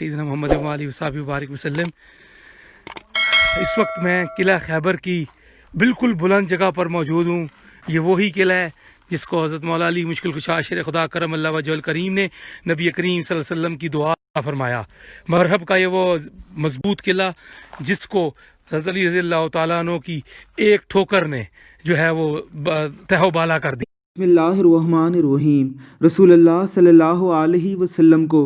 सैयदना मोहम्मद व आलिहि वसहबिहि मुबारक वसल्लम। इस वक्त मैं किला खैबर की बिल्कुल बुलंद जगह पर मौजूद हूँ। ये वही किला है जिसको हज़रत मौला अली मुश्किल कुशा शेर खुदा करम अल्लाह वजल करीम ने नबी करीम सल्लल्लाहु अलैहि वसल्लम की दुआ फरमाया। मरहब का ये वो मजबूत किला जिसको हज़रत अली रज़ी अल्लाह तआला अन्हु की एक ठोकर ने जो है वो तहबाला कर दी। बिस्मिल्लाहिर्रहमानिर्रहीम। रसूलुल्लाह सल्लल्लाहु अलैहि वसल्लम को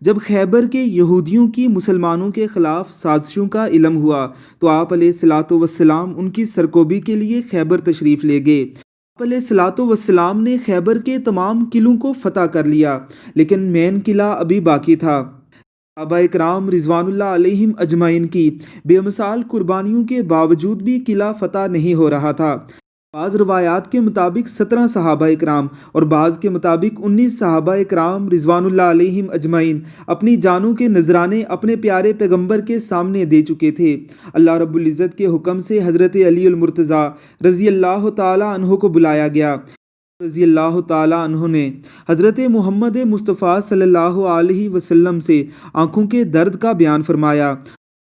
जब खैबर के यहूदियों की मुसलमानों के ख़िलाफ़ साजिशों का इल्म हुआ तो आप अलैहिस्सलातु वस्सलाम उनकी सरकोबी के लिए खैबर तशरीफ़ ले गए। आप अलैहिस्सलातु वस्सलाम ने खैबर के तमाम किलों को फ़तह कर लिया, लेकिन मेन किला अभी बाकी था। सहाबा इकराम रिज़वानुल्लाह अलैहिम अजमाइन की बेमिसाल कुर्बानियों के बावजूद भी किला फ़तह नहीं हो रहा था। बाज़ रवायात के मुताबिक 17 सहाबा इकराम और बाज़ के मुताबिक 19 सहाबा इकराम रिज़वानुल्लाह अलैहिम अजमाइन अपनी जानों के नजराने अपने प्यारे पैगंबर के सामने दे चुके थे। अल्लाह रब्बुल इज़्ज़त के हुक्म से हज़रत अली अल मुर्तज़ा रज़ी अल्लाह ताला अन्हु को बुलाया गया। रज़ी अल्लाह ताला अन्हु ने हज़रत मोहम्मद मुस्तफ़ा सल्लल्लाहु अलैहि वसल्लम से आँखों के दर्द का बयान फरमाया।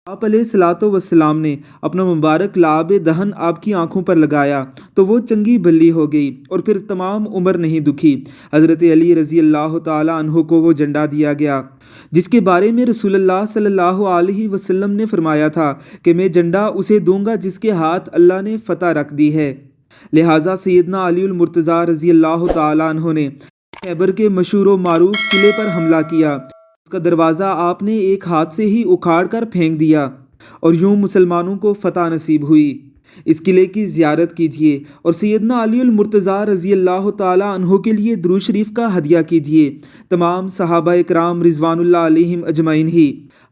आप अलैहिस्सलातु वस्सलाम ने अपना मुबारक लाब दहन आपकी आंखों पर लगाया तो वो चंगी बल्ली हो गई और फिर तमाम उम्र नहीं दुखी। हज़रत अली रज़ी अल्लाह ताला अन्हु को वो झंडा दिया गया जिसके बारे में रसूलुल्लाह सल्लल्लाहु अलैहि वसल्लम ने फरमाया था कि मैं झंडा उसे दूंगा जिसके हाथ अल्लाह ने फ़तह रख दी है। लिहाजा सैयदना अली अल मुर्तज़ा रज़ी अल्लाह ताला अन्हु ने खैबर के मशहूर व मारूफ किले पर हमला किया। उसका दरवाज़ा आपने एक हाथ से ही उखाड़ कर फेंक दिया और यूं मुसलमानों को फ़तह नसीब हुई। इस किले की ज़ियारत कीजिए और सैयदना अली अल मुर्तज़ा रज़ी अल्लाह ताला अन्हु के लिए दुरूद शरीफ का हदिया कीजिए। तमाम सहाबा इकराम रिज़वानुल्लाह अलैहिम अजमाइन ही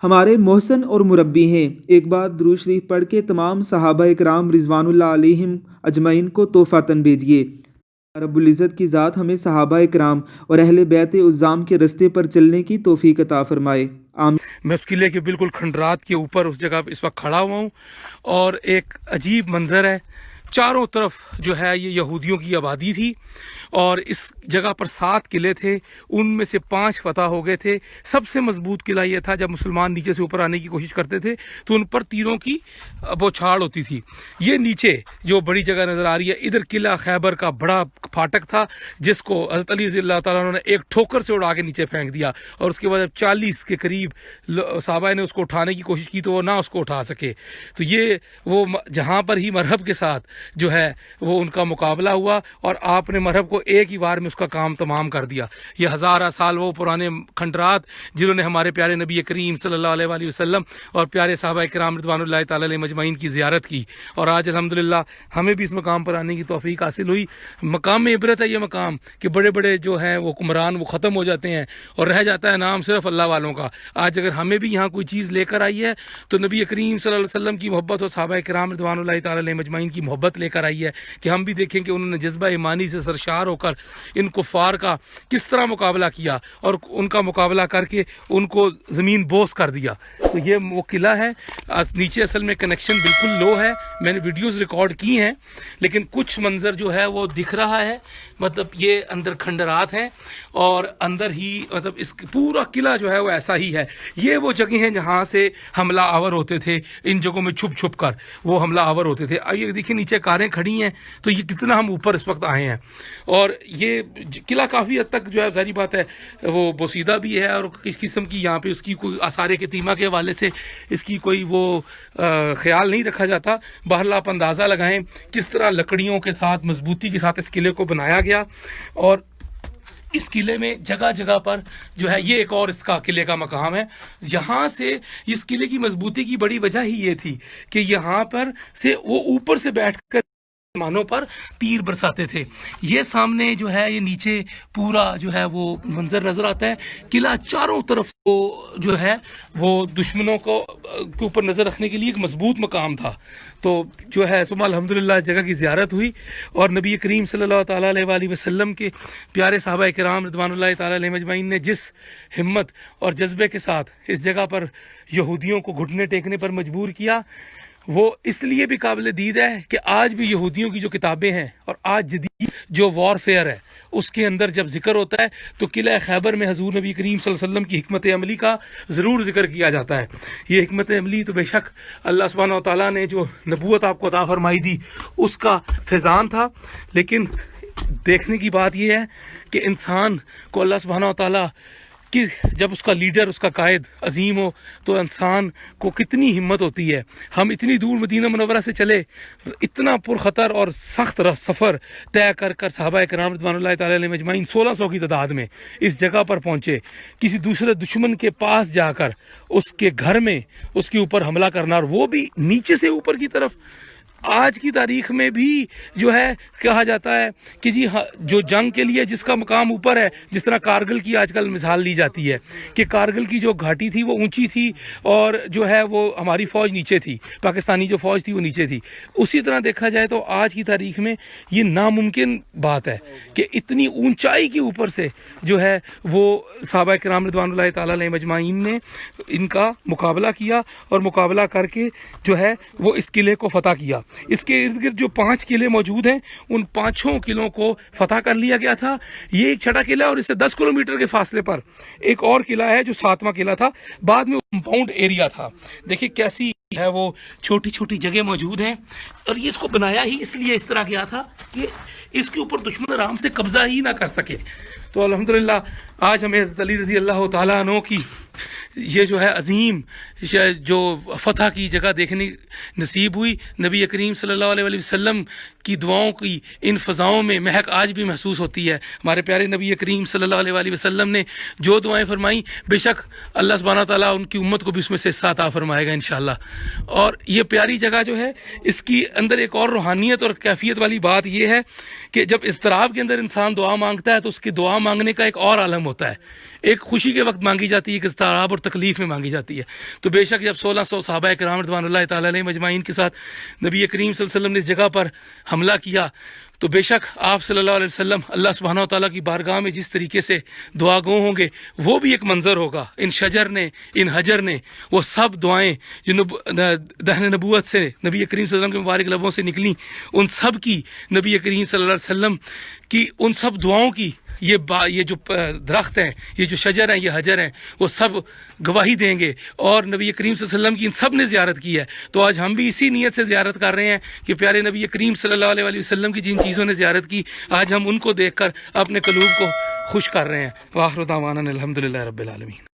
हमारे मोहसन और मुरब्बी हैं। एक बार दुरूद शरीफ पढ़ के तमाम सहाबा इकराम रिज़वानुल्लाह अलैहिम अजमाइन को तोहफ़ातन भेजिए। रब्बुल इज़्ज़त की ज़ात हमें सहाबा इकराम और अहले बैत उज़्ज़ाम के रस्ते पर चलने की तौफ़ीक़ अता फ़रमाए। आमीन। मैं उस किले के बिल्कुल खंडरात के ऊपर उस जगह इस वक्त खड़ा हुआ हूँ और एक अजीब मंज़र है। चारों तरफ जो है ये यहूदियों की आबादी थी और इस जगह पर 7 किले थे, उनमें से 5 फतह हो गए थे। सबसे मजबूत किला ये था जब मुसलमान नीचे से ऊपर आने की कोशिश करते थे तो उन पर तीरों की बौछार होती थी। ये नीचे जो बड़ी जगह नज़र आ रही है, इधर किला खैबर का बड़ा फाटक था जिसको हज़रत अली रज़ी अल्लाह तआला ने एक ठोकर से उड़ा के नीचे फेंक दिया और उसके बाद जब 40 के करीब सहाबा ने उसको उठाने की कोशिश की तो वो ना उसको उठा सके। तो ये वो जहाँ पर ही मरहब के साथ जो है वो उनका मुकाबला हुआ और आपने मरहब को एक ही बार में उसका काम तमाम कर दिया। ये हज़ारा साल वो पुराने खंडरात जिन्होंने हमारे प्यारे नबी करीम सल्लल्लाहु अलैहि वसल्लम और प्यारे सहाबा इकराम रिज़वानुल्लाह ताला अलैहिम अजमाइन की ज़ियारत की और आज अल्हम्दुलिल्लाह हमें भी इस मकाम पर आने की तौफ़ीक़ हासिल हुई। मकाम में इबरत है ये मकाम कि बड़े बड़े जो हैं वो कुमरान वो ख़त्म हो जाते हैं और रह जाता है नाम सिर्फ अल्लाह वालों का। आज अगर हमें भी यहाँ कोई चीज़ लेकर आई है तो नबी करीम सल्लल्लाहु अलैहि वसल्लम की मोहब्बत और सहाबा इकराम रिज़वानुल्लाह ताला अलैहिम अजमाइन की मोहब्बत लेकर आई है कि हम भी देखें कि उन्होंने जज्बा ईमानी से सरशार होकर इन कुफ़ार का किस तरह मुकाबला किया और उनका मुकाबला करके उनको ज़मीन बोस कर दिया। तो ये वो किला है। नीचे असल में कनेक्शन बिल्कुल लो है, मैंने वीडियोज़ रिकॉर्ड की हैं लेकिन कुछ मंज़र जो है वो दिख रहा है। मतलब ये अंदर खंडरात हैं और अंदर ही मतलब इस पूरा किला जो है वो ऐसा ही है। ये वो जगह हैं जहाँ से हमला आवर होते थे, इन जगहों में छुप छुप कर वो हमला आवर होते थे। आइए देखिए नीचे कारें खड़ी हैं तो ये कितना हम ऊपर इस वक्त आए हैं और ये किला काफ़ी हद तक जो है सारी बात है वो बोसीदा भी है और किस किस्म की यहाँ पे उसकी कोई आसार क़दीमा के हवाले से इसकी कोई वो ख्याल नहीं रखा जाता। बहरहाल आप अंदाज़ा लगाएं किस तरह लकड़ियों के साथ मजबूती के साथ इस किले को बनाया गया और इस किले में जगह जगह पर जो है ये एक और इसका किले का मकाम है। यहाँ से इस किले की मजबूती की बड़ी वजह ही ये थी कि यहाँ पर से वो ऊपर से बैठकर मानों पर तीर बरसाते थे। ये सामने जो है ये नीचे पूरा जो है वो मंजर नजर आता है। किला चारों तरफ को जो है वो दुश्मनों को के ऊपर नज़र रखने के लिए एक मजबूत मकाम था। तो जो है सुबह अल्हम्दुलिल्लाह जगह की ज़ियारत हुई और नबी करीम सल्लल्लाहु ताला अलैहि वसल्लम के प्यारे सहाबा इकराम रिज़वानुल्लाह ताला अलैहिम अजमाइन ने जिस हिम्मत और जज्बे के साथ इस जगह पर यहूदियों को घुटने टेकने पर मजबूर किया وہ اس لیے بھی قابل دید ہے کہ آج بھی یہودیوں کی جو کتابیں ہیں اور آج جدید جو وارفیئر ہے اس کے اندر جب ذکر ہوتا ہے تو قلعہ خیبر میں حضور نبی کریم صلی اللہ علیہ وسلم کی حکمت عملی کا ضرور ذکر کیا جاتا ہے. یہ حکمت عملی تو بے شک اللہ سبحانہ و تعالیٰ نے جو نبوت آپ کو عطا فرمائی تھی اس کا فیضان تھا، لیکن دیکھنے کی بات یہ ہے کہ انسان کو اللہ سبحانہ و تعالیٰ کہ جب اس کا لیڈر، اس کا قائد عظیم ہو تو انسان کو کتنی ہمت ہوتی ہے. ہم اتنی دور مدینہ منورہ سے چلے، اتنا پرخطر اور سخت سفر طے کر صحابہ کرام رضوان اللہ تعالی علیہ مجمعین 1600 کی تعداد میں اس جگہ پر پہنچے. کسی دوسرے دشمن کے پاس جا کر اس کے گھر میں اس کے اوپر حملہ کرنا، اور وہ بھی نیچے سے اوپر کی طرف. آج کی تاریخ میں بھی جو ہے کہا جاتا ہے کہ جی جو جنگ کے لیے جس کا مقام اوپر ہے، جس طرح کارگل کی آج کل مثال لی جاتی ہے کہ کارگل کی جو گھاٹی تھی وہ اونچی تھی اور جو ہے وہ ہماری فوج نیچے تھی، پاکستانی جو فوج تھی وہ نیچے تھی. اسی طرح دیکھا جائے تو آج کی تاریخ میں یہ ناممکن بات ہے کہ اتنی اونچائی کے اوپر سے جو ہے وہ صحابہ کرام رضوان اللہ تعالیٰ علیہ مجمعین نے ان کا مقابلہ کیا اور مقابلہ کر کے جو ہے وہ اس قلعے کو فتح کیا. اس کے ارد گرد جو 5 قلعے موجود ہیں ان 5 قلعوں کو فتح کر لیا گیا تھا. یہ ایک چھٹا قلعہ، اور اس سے 10 کلومیٹر کے فاصلے پر ایک اور قلعہ ہے جو 7واں قلعہ تھا. بعد میں کمپاؤنڈ ایریا تھا. دیکھیں کیسی ہے وہ چھوٹی چھوٹی جگہ موجود ہیں، اور یہ اس کو بنایا ہی اس لیے اس طرح کیا تھا کہ اس کے اوپر دشمن آرام سے قبضہ ہی نہ کر سکے. تو الحمدللہ آج ہمیں حضرت علی رضی اللہ تعالیٰ عنہ کی یہ جو ہے عظیم جو فتح کی جگہ دیکھنے نصیب ہوئی. نبی کریم صلی اللہ علیہ وسلم کی دعاؤں کی ان فضاؤں میں مہک آج بھی محسوس ہوتی ہے. ہمارے پیارے نبی کریم صلی اللہ علیہ وسلم نے جو دعائیں فرمائیں بے شک اللہ سبحانہ تعالیٰ ان کی امت کو بھی اس میں سے حصہ عطا فرمائے گا انشاءاللہ. اور یہ پیاری جگہ جو ہے اس کی اندر ایک اور روحانیت اور کیفیت والی بات یہ ہے کہ جب اضطراب کے اندر انسان دعا مانگتا ہے تو اس کی دعا مانگنے کا ایک اور عالم ہوتا ہے. ایک خوشی کے وقت مانگی جاتی ہے، ایک اضطراب اور تکلیف میں مانگی جاتی ہے. تو بے شک جب 1600 صحابہ کرام رضوان اللہ تعالیٰ علیہ مجمعین کے ساتھ نبی کریم صلی اللہ علیہ وسلم نے اس جگہ پر حملہ کیا تو بے شک آپ صلی اللہ علیہ وسلم اللہ سبحانہ و تعالیٰ کی بارگاہ میں جس طریقے سے دعا گو ہوں گے وہ بھی ایک منظر ہوگا. ان شجر نے، ان حجر نے، وہ سب دعائیں جو دہن نبوت سے نبی کریم صلی اللہ علیہ وسلم کے مبارک لبوں سے نکلیں، ان سب کی نبی کریم صلی اللہ علیہ وسلم کی ان سب دعاؤں کی یہ جو درخت ہیں، یہ جو شجر ہیں، یہ حجر ہیں، وہ سب گواہی دیں گے. اور نبی کریم صلی اللہ علیہ وسلم کی ان سب نے زیارت کی ہے. تو آج ہم بھی اسی نیت سے زیارت کر رہے ہیں کہ پیارے نبی کریم صلی اللہ علیہ وسلم کی جن چیزوں نے زیارت کی آج ہم ان کو دیکھ کر اپنے قلوب کو خوش کر رہے ہیں. وآخر دعوانا الحمدللہ رب العالمین.